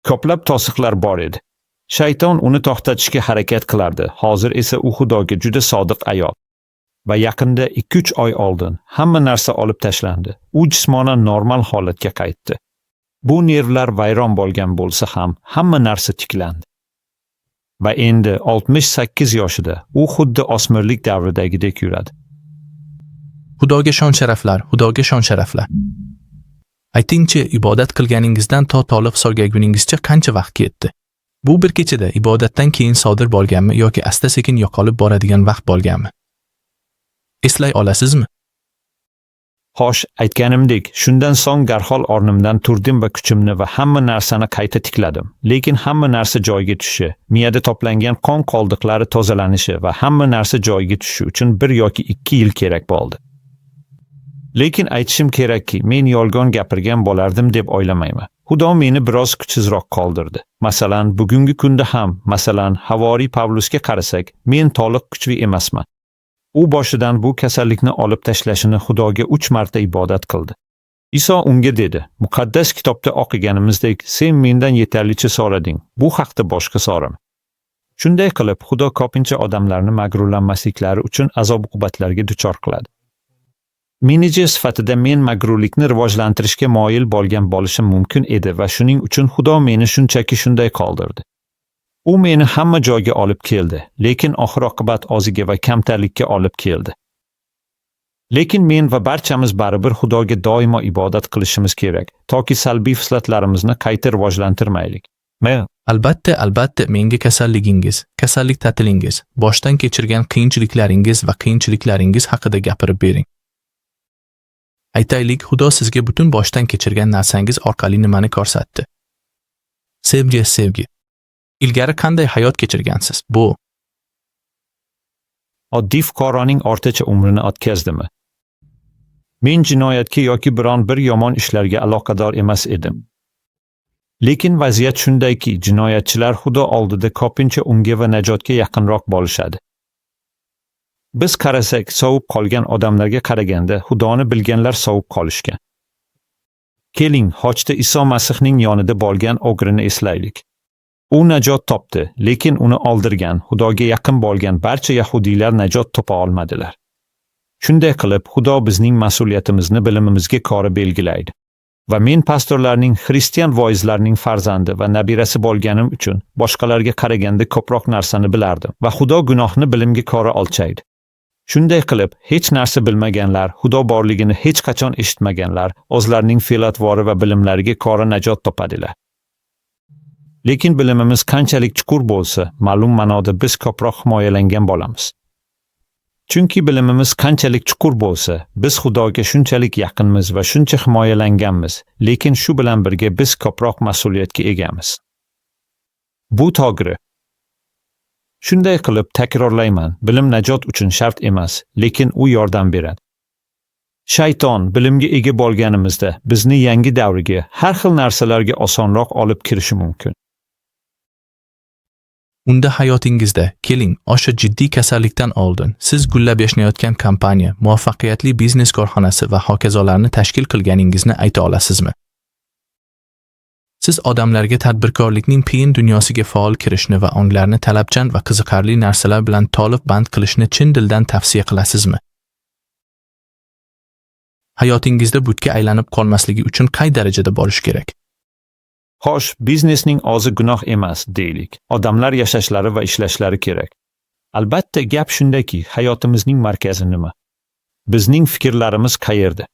Ko'plab to'siqlar bor edi. Shayton uni to'xtatishga harakat qilardi. Hozir esa u Xudoga juda sodiq ayol. Va yaqinda 2-3 oy oldin hamma narsa olib tashlandi. U jismonan normal holatga qaytdi. Bu nervlar vayron bo'lgan bo'lsa ham hamma narsa tiklandi. Va endi 68 yoshida u xuddi o'smirlik davridagidek yuradi. Xudoga shon-sharaflar, Xudoga shon-sharaflar. Aytingchi, ibodat qilganingizdan to toliq so'rgaguningizcha qancha vaqt ketdi? Bu bir kechada ibodatdan keyin sodir bo'lganmi yoki asta-sekin yo'qolib boradigan vaqt bo'lganmi? Eslay olasizmi? Xo'sh, aytganimdek, shundan so'ng darhol o'rnimdan turdim va kuchimni va hamma narsani qayta tikladim. Lekin hamma narsa joyiga tushishi, miyada to'plangan qon qoldiqlari tozalanishi va hamma narsa joyiga tushishi uchun 1 yoki 2 yil kerak bo'ldi. Lekin aytishim kerakki, men yolg'on gapirgan bo'lardim deb o'ylamayman. Xudo meni biroz kuchsizroq qoldirdi. Masalan, bugungi kunda ham, masalan, Havoriy Pavlusga qarasak, men to'liq kuchli emasman. U boshidan bu kasallikni olib tashlashini Xudoga 3 marta ibodat qildi. Iso unga dedi, muqaddas kitobda o'qiganimizdek, sen mendan yetarlicha so'rading, bu haqda boshqa so'rama. Shunday qilib, Xudo ko'pincha odamlarni mag'rurlanmasliklari uchun azob-uqubatlarga duchor qiladi. Menejer sifatida men mag'rurlikni rivojlantirishga moyil bo'lgan bo'lishim mumkin edi va shuning uchun Xudo meni shunchaki shunday qoldirdi. U meni hamma joyga olib keldi, lekin oxir-oqibat o'ziga va kamtarlikka olib keldi. Lekin men va barchamiz baribir Xudoga doimo ibodat qilishimiz kerak, toki salbiy xislatlarimizni qayta rivojlantirmaylik. Albatta, menga kasalligingiz, kasallik ta'tilingiz, boshdan kechirgan qiyinchiliklaringiz va qiyinchiliklaringiz haqida gapirib bering. Aytaylik, Xudo sizga butun boshdan kechirgan narsangiz orqali nimani ko'rsatdi? Sevgi. Ilgari qanday hayot kechirgansiz? Bu oddiy fuqaroning o'rtacha umrini o'tkazdimi? Men jinoyatga yoki biron bir yomon ishlarga aloqador emas edim. Lekin vaziyat shundayki, jinoyatchilar Xudo oldida ko'pincha unga va najotga yaqinroq bo'lishadi. Biz qarasak, sovib qolgan odamlarga qaraganda Xudoni bilganlar sovib qolishgan. Keling, Hojda Iso Masihning yonida bo'lgan o'g'rini eslaylik. U najot topdi, lekin uni oldirgan, Xudoga yaqin bo'lgan barcha yahudiylar najot topa olmadilar. Shunday qilib, Xudo bizning mas'uliyatimizni bilimimizga ko'ra belgilaydi. Va men pastorlarning, xristian voizlarning farzandi va nabirasi bo'lganim uchun boshqalarga qaraganda ko'proq narsani bilardim va Xudo gunohni bilimga ko'ra o'lchaydi. Shunday qilib, hech narsa bilmaganlar, Xudo borligini hech qachon eshitmaganlar, o'zlarining fe'l-atvori va bilimlariga ko'ra najot topadilar. Lekin bilimimiz qanchalik chuqur bo'lsa, ma'lum ma'noda biz ko'proq himoyalangan bo'lamiz. Chunki bilimimiz qanchalik chuqur bo'lsa, biz Xudoga shunchalik yaqinmiz va shuncha himoyalanganmiz, lekin shu bilan birga biz ko'proq mas'uliyatga egamiz. Bu to'g'ri. Shunday qilib takrorlayman, bilim najot uchun shart emas, lekin u yordam beradi. Shayton bilimga ega bo'lganimizda bizni yangi davriga, har xil narsalarga osonroq olib kirishi mumkin. Unda hayotingizda, keling, o'sha jiddiy kasallikdan oldin siz gullab yashnayotgan kompaniya, muvaffaqiyatli biznes korxonasi va hokazolarni tashkil qilganingizni ayta olasizmi? Siz odamlarga tadbirkorlikning qiyin dunyosiga faol kirishni va onglarni talabchan va qiziqarli narsalar bilan to'lib band qilishni chin dildan tavsiya qilasizmi? Hayotingizda butga aylanib qolmasligi uchun qay darajada borish kerak? Xo'sh, biznesning o'zi gunoh emas, deylik. Odamlar yashashlari va ishlashlari kerak. Albatta, gap shundaki, hayotimizning markazi nima? Bizning fikrlarimiz qayerda?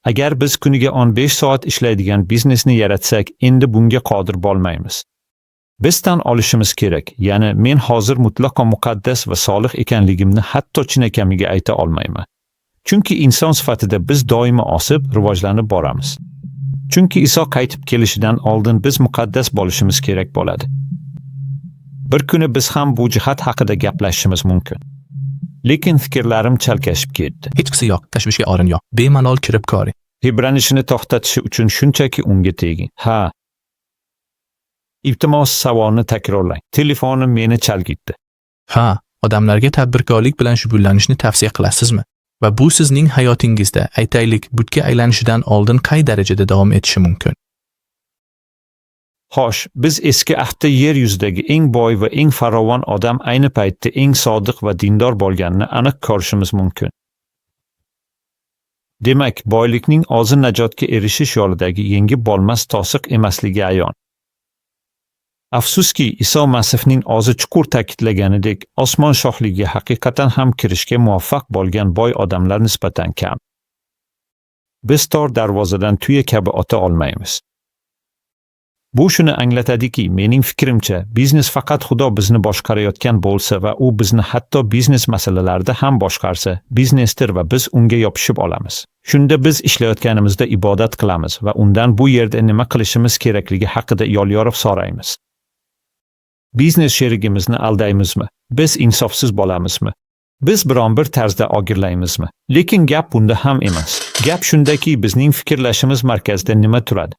Agar biz kuniga 15 soat ishlaydigan biznesni yaratsak, endi bunga qodir bo'lmaymiz. Biz tan olishimiz kerak, ya'ni men hozir mutlaqo muqaddas va solih ekanligimni hatto chinakamiga ayta olmayman. Chunki inson sifatida biz doimo o'sib, rivojlanib boramiz. Chunki Iso qaytib kelishidan oldin biz muqaddas bo'lishimiz kerak bo'ladi. Bir kuni biz ham bu jihat haqida gaplashishimiz mumkin. Lekin fikrlarim chalkashib ketdi. Hech qisi yo'q, tashvishga o'rin yo'q. Bemalol kirib ko'ring. Tebranishini to'xtatishi uchun shunchaki unga teging. Ha. Iltimos savolni takrorlang. Telefonim meni chalgitdi. Ha, odamlarga tadbirkorlik bilan shug'ullanishni tavsiya qilasizmi? Va bu sizning hayotingizda, aytaylik, butga aylanishidan oldin qay darajada davom etishi mumkin? Xo'sh, biz eski ahdda yer yuzidagi eng boy va eng farovon odam ayni paytda eng sodiq va dindor bo'lganini aniq ko'rishimiz mumkin. Demak, boylikning o'zi najotga erishish yo'lidagi yengib bo'lmas to'siq emasligi ayon. Afsuski, Iso Masihning o'zi chuqur ta'kidlaganidek, osmon shohligiga haqiqatan ham kirishga muvaffaq bo'lgan boy odamlar nisbatan kam. Biz tor darvozadan tuya kabi o'ta olmaymiz. Bu shuni anglatadiki, mening fikrimcha, biznes faqat Xudo bizni boshqarayotgan bo'lsa va u bizni hatto biznes masalalarida ham boshqarsa, biznesdir va biz unga yopishib olamiz. Shunda biz ishlayotganimizda ibodat qilamiz va undan bu yerda nima qilishimiz kerakligi haqida yo'l-yo'riq so'raymiz. Biznes sherigimizni aldaymizmi? Biz insofsiz bo'lamizmi? Biz biron bir tarzda ogirlaymizmi? Lekin gap bunda ham emas. Gap shundaki, bizning fikrlashimiz markazida nima turadi?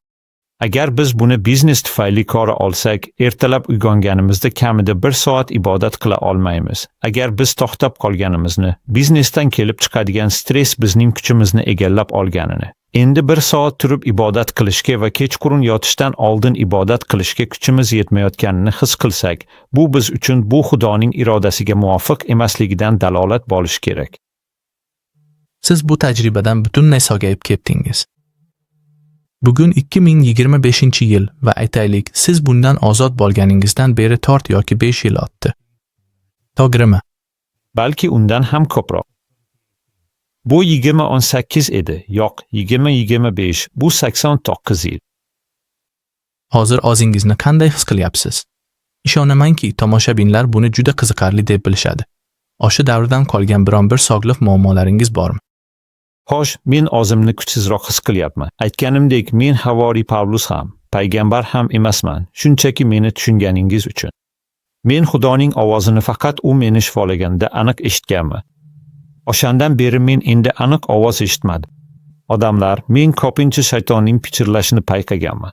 Agar biz buni biznes tufayli ko'ra olsak, ertalab uyg'onganimizda kamida 1 soat ibodat qila olmaymiz. Agar biz to'xtab qolganimizni, biznesdan kelib chiqadigan stress bizning kuchimizni egallab olganini, endi 1 soat turib ibodat qilishga va kechqurun yotishdan oldin ibodat qilishga kuchimiz yetmayotganini his qilsak, bu biz uchun bu Xudoning irodasiga muvofiq emasligidan dalolat bo'lishi kerak. Siz bu tajribadan butunlay sog'ayib ketdingiz. Bugun 2025-yil va aytaylik, siz bundan ozod bo'lganingizdan beri 4 yoki 5 yil o'tdi. To'g'rimi? Balki undan ham ko'proq. Bu 2018 edi, yo'q, 2025, bu 89 yil. Hozir o'zingizni qanday his qilyapsiz? Ishonamanki, tomoshabinlar buni juda qiziqarli deb bilishadi. O'sha davrdan qolgan biron bir sog'liq muammolaringiz bormi? Xo'sh, men o'zimni kuchsizroq his qilyapman. Aytganimdek, men Havoriy Pavlus ham, payg'ambar ham emasman, shunchaki meni tushunganingiz uchun. Men Xudoning ovozini faqat u meni shifolaganda aniq eshitganman. O'shandan beri men endi aniq ovoz eshitmadim. Odamlar, men ko'pincha shaytonning pichirlashini payqaganman.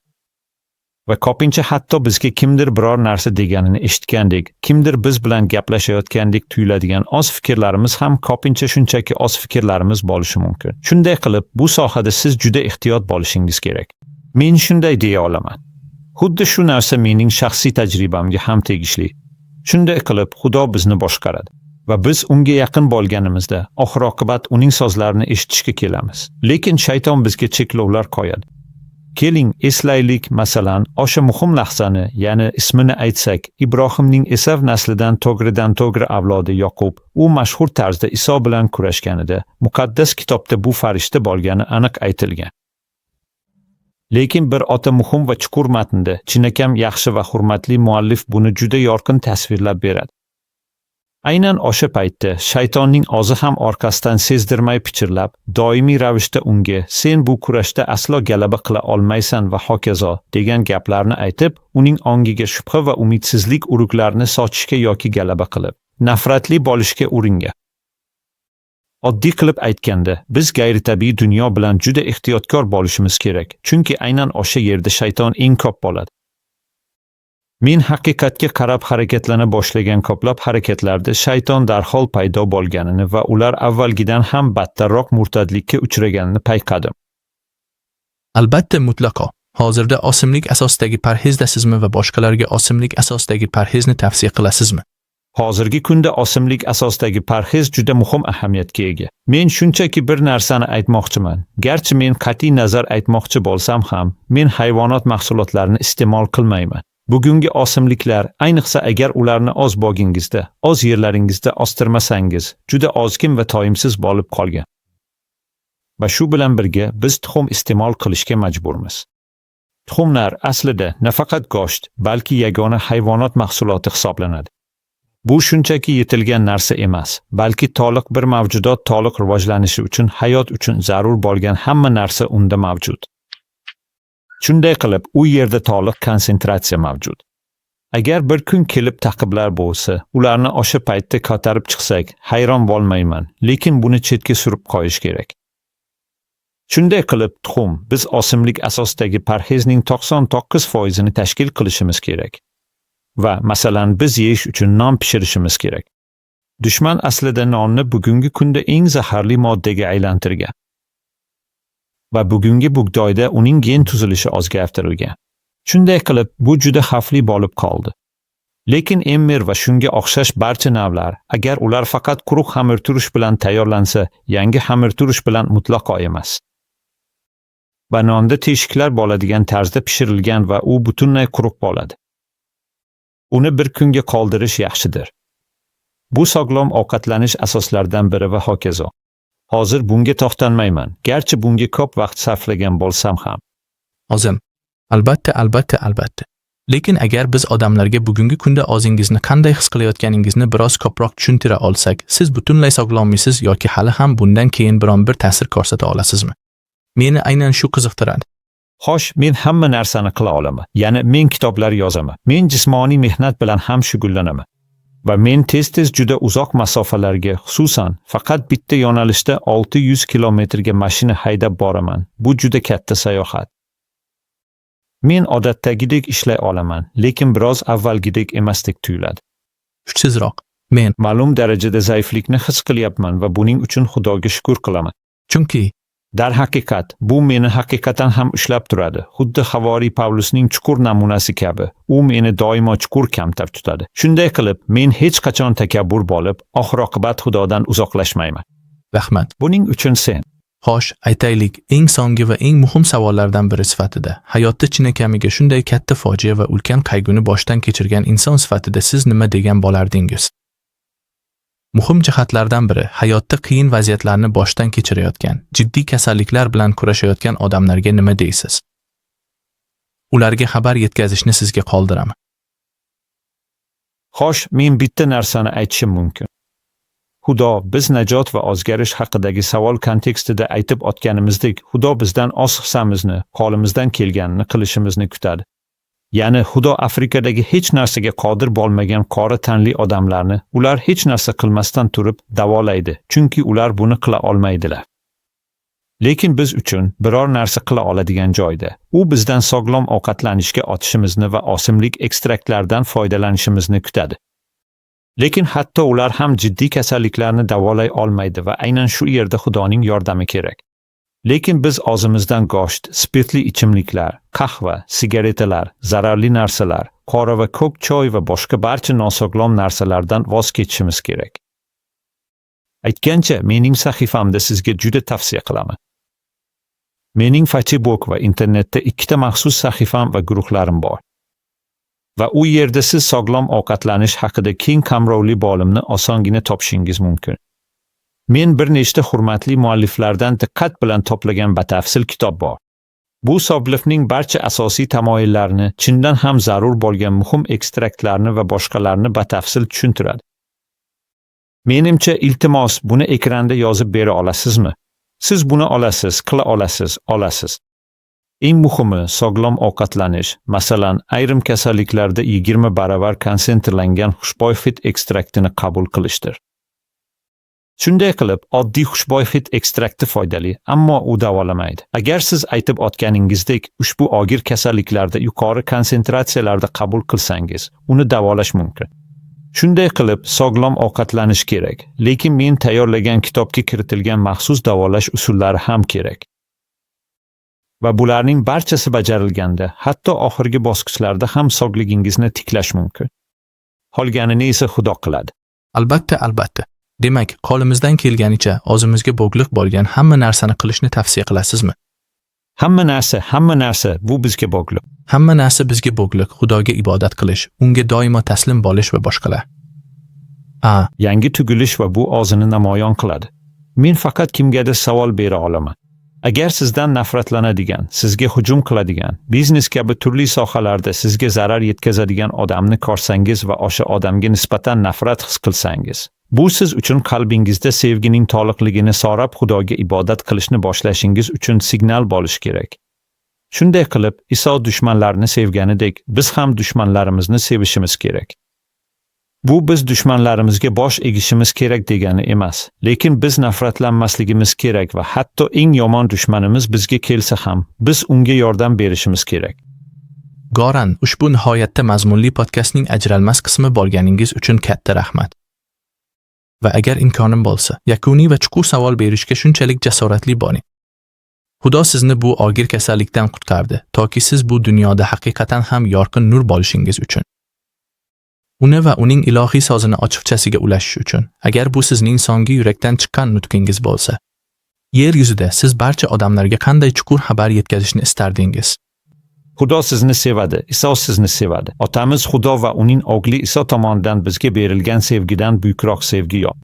Va ko'pincha hatto bizga kimdir biror narsa deganini eshitgandek, kimdir biz bilan gaplashayotgandek tuyuladigan o'z fikrlarimiz ham ko'pincha shunchaki o'z fikrlarimiz bo'lishi mumkin. Shunday qilib, bu sohada siz juda ehtiyot bo'lishingiz kerak. Men shunday deya olaman. Xuddi shu narsa mening shaxsiy tajribamga ham tegishli. Shunday qilib, Xudo bizni boshqaradi va biz unga yaqin bo'lganimizda oxir-oqibat uning so'zlarini eshitishga kelamiz. Lekin shayton bizga cheklovlar qo'yadi. Keling, eslaylik, masalan, o'sha muhim lahzani, ya'ni ismini aytsak, Ibrohimning Esav naslidan to'g'ridan-to'g'ri avlodi Yoqub, u mashhur tarzda Iso bilan kurashganida, muqaddas kitobda bu farishta bo'lgani aniq aytilgan. Lekin bir o'ta muhim va chuqur matnda chinakam yaxshi va hurmatli muallif buni juda yorqin tasvirlab beradi. Aynan o'sha paytda shaytonning o'zi ham orqasidan sezdirmay pichirlab, doimiy ravishda unga "Sen bu kurashda aslo g'alaba qila olmaysan" va hokazo degan gaplarni aytib, uning ongiga shubha va umidsizlik uruklarini sochishga yoki g'alaba qilib, nafratli bo'lishga uringan. Oddiy qilib aytganda, biz g'ayritabiiy dunyo bilan juda ehtiyotkor bo'lishimiz kerak, chunki aynan o'sha yerda shayton eng ko'p bo'ladi. Men haqiqatga qarab harakatlana boshlagan ko'plab harakatlarda shayton darhol paydo bo'lganini va ular avvalgidan ham battarroq murtadlikka uchraganini payqadim. Albatta mutlaqo. Hozirda osimlik asosidagi parhezdasizmi va boshqalarga osimlik asosidagi parhezni tavsiya qilasizmi? Hozirgi kunda osimlik asosidagi parhez juda muhim ahamiyatga ega. Men shunchaki bir narsani aytmoqchiman. Garchi men qat'iy nazar aytmoqchi bo'lsam ham, men hayvonot mahsulotlarini iste'mol qilmayman. Bugungi osimliklar, ayniqsa agar ularni oz bogingizda, oz yerlaringizda o'stirmasangiz, juda ozgin va to'yimsiz bo'lib qolgan. Va shu bilan birga biz tuxum iste'mol qilishga majburmiz. Tuxumlar aslida nafaqat go'sht, balki yagona hayvonot mahsuloti hisoblanadi. Bu shunchaki yetilgan narsa emas, balki to'liq bir mavjudot to'liq rivojlanishi uchun hayot uchun zarur bo'lgan hamma narsa unda mavjud. Shunday qilib, u yerda to'liq konsentratsiya mavjud. Agar bir kun kelib taqiblar bo'lsa, ularni o'sha paytda ko'tarib chiqsak, hayron bo'lmayman, lekin buni chetga surib qo'yish kerak. Shunday qilib, tuxum biz osimlik asosidagi parhezning 99% tashkil qilishimiz kerak. Va masalan, biz yeyish uchun non pishirishimiz kerak. Dushman aslida nonni bugungi kunda eng zaharli moddaga aylantirgan. Va bugungi bug'doyda uning gen tuzilishi o'zgartirilgan. Shunday qilib, bu juda xavfli bo'lib qoldi. Lekin emmer va shunga o'xshash barcha navlar, agar ular faqat quruq xamirturush bilan tayyorlansa, yangi xamirturush bilan mutlaqo emas. Va nonda teshiklar bo'ladigan tarzda pishirilgan va u butunlay quruq bo'ladi. Uni bir kunga qoldirish yaxshidir. Bu sog'lom ovqatlanish asoslaridan biri va hokazo. Hozir bunga to'xtalmayman, garchi bunga ko'p vaqt sarflagan bo'lsam ham. Ozim. Albatta. Lekin agar biz odamlarga bugungi kunda o'zingizni qanday his qilayotganingizni biroz ko'proq tushuntira olsak, siz butunlay sog'lommisiz yoki hali ham bundan keyin biron bir ta'sir ko'rsata olasizmi? Meni aynan shu qiziqtiradi. Xo'sh, men hamma narsani qila olaman. Ya'ni men kitoblar yozaman. Men jismoniy mehnat bilan ham shug'ullanaman. Va men tez-tez juda uzoq masofalarga, xususan, faqat bitta yo'nalishda 600 kilometrga mashina haydab boraman. Bu juda katta sayohat. Men odatdagidek ishlay olaman, lekin biroz avvalgidek emasdek tuyuladi. Kuchsizroq. Men ma'lum darajada zaiflikni his qilyapman va buning uchun Xudoga shukr qilaman. Chunki darhaqiqat, bu meni haqiqatan ham ushlab turadi. Xuddi Havoriy Pavlusning chuqur namunasi kabi, u meni doimo chuqur kamtar tutadi. Shunday qilib, men hech qachon takabbur bo'lib, oxir-oqibat Xudodan uzoqlashmayman. Rahmat. Buning uchun sen. Xo'sh, aytaylik, eng so'nggi va eng muhim savollardan biri sifatida, hayotda chinakamiga shunday katta fojia va ulkan qayg'uni boshdan kechirgan inson sifatida siz nima degan bo'lardingiz? Muhim jihatlardan biri, hayotda qiyin vaziyatlarni boshdan kechirayotgan, jiddiy kasalliklar bilan kurashayotgan odamlarga nima deysiz? Ularga xabar yetkazishni sizga qoldiraman. Xo'sh, men bitta narsani aytishim mumkin. Xudo biz najot va o'zgarish haqidagi savol kontekstida aytib o'tganimizdek, Xudo bizdan o'z hissamizni, qo'limizdan kelganini qilishimizni kutadi. Ya'ni Xudo Afrikadagi hech narsaga qodir bo'lmagan qora tanli odamlarni ular hech narsa qilmasdan turib davolaydi, chunki ular buni qila olmaydilar. Lekin biz uchun biror narsa qila oladigan joyda, u bizdan sog'lom ovqatlanishga o'tishimizni va osimlik ekstraktlardan foydalanishimizni kutadi. Lekin hatto ular ham jiddiy kasalliklarni davolay olmaydi va aynan shu yerda Xudoning yordami kerak. Lekin biz o'zimizdan go'sht, spirtli ichimliklar, qahva, sigaretalar, zararli narsalar, qora va ko'k choy va boshqa barcha nosog'lom narsalardan voz kechishimiz kerak. Aytgancha, mening sahifamda sizga juda tavsiya qilaman. Mening Facebook va internetda 2 ta maxsus sahifam va guruhlarim bor. Va u yerda siz sog'lom ovqatlanish haqida keng qamrovli bo'limni osongina topishingiz mumkin. Men bir nechta hurmatli mualliflardan diqqat bilan to'plagan batafsil kitob bor. Bu sog'liqning barcha asosiy tamoyillarini, chindan ham zarur bo'lgan muhim ekstraktlarni va boshqalarni batafsil tushuntiradi. Menimcha, iltimos, buni ekranda yozib bera olasizmi? Siz buni olasiz, qila olasiz. Eng muhimi, sog'lom ovqatlanish, masalan, ayrim kasalliklarda 20 baravar konsentrlangan xushbo'y hid ekstraktini qabul qilishdir. Shunday qilib, oddiy xushbo'y hid ekstrakti foydali, ammo u davolamaydi. Agar siz aytib o'tganingizdek, ushbu og'ir kasalliklarda yuqori konsentratsiyalarda qabul qilsangiz, uni davolash mumkin. Shunday qilib, sog'lom ovqatlanish kerak, lekin men tayyorlagan kitobga kiritilgan maxsus davolash usullari ham kerak. Va bularning barchasi bajarilganda, hatto oxirgi bosqichlarda ham sog'ligingizni tiklash mumkin. Qolganini esa Xudo qiladi. Albatta. Demak, qo'limizdan kelganicha o'zimizga bog'liq bo'lgan hamma narsani qilishni tavsiya qilasizmi? Hamma narsa bu bizga bog'liq. Hamma narsa bizga bog'liq, Xudoga ibodat qilish, unga doimo taslim bo'lish va boshqalar. Yangi tugilish va bu o'zini namoyon qiladi. Men faqat kimgadir savol bera olaman. Agar sizdan nafratlanadigan, sizga hujum qiladigan, biznes kabi turli sohalarda sizga zarar yetkazadigan odamni ko'rsangiz va o'sha odamga nisbatan nafrat his qilsangiz, bu siz uchun qalbingizda sevgining to'liqligini so'rab Xudoga ibodat qilishni boshlashingiz uchun signal bo'lishi kerak. Shunday qilib, Iso dushmanlarni sevganidek, biz ham dushmanlarimizni sevishimiz kerak. Bu biz dushmanlarimizga bosh egishimiz kerak degani emas, lekin biz nafratlanmasligimiz kerak va hatto eng yomon dushmanimiz bizga kelsa ham, biz unga yordam berishimiz kerak. Goran, ushbu nihoyatda mazmunli podkastning ajralmas qismi bo'lganingiz uchun katta rahmat. Va agar imkonim bo'lsa, yakuniy va chuqur savol berishga shunchalik jasoratli bo'ling. Xudo sizni bu og'ir kasallikdan qutqardi, toki siz bu dunyoda haqiqatan ham yorqin nur bo'lishingiz uchun. Uni va uning ilohiy sozini ochiqchasiga ulashish uchun, agar bu sizning so'nggi yurakdan chiqqan nutqingiz bo'lsa, yer yuzida siz barcha odamlarga qanday chuqur xabar yetkazishni istardingiz? Xudo sizni sevadi, Iso sizni sevadi. Otamiz Xudo va uning o'g'li Iso tomonidan bizga berilgan sevgidan buyukroq sevgi yo'q.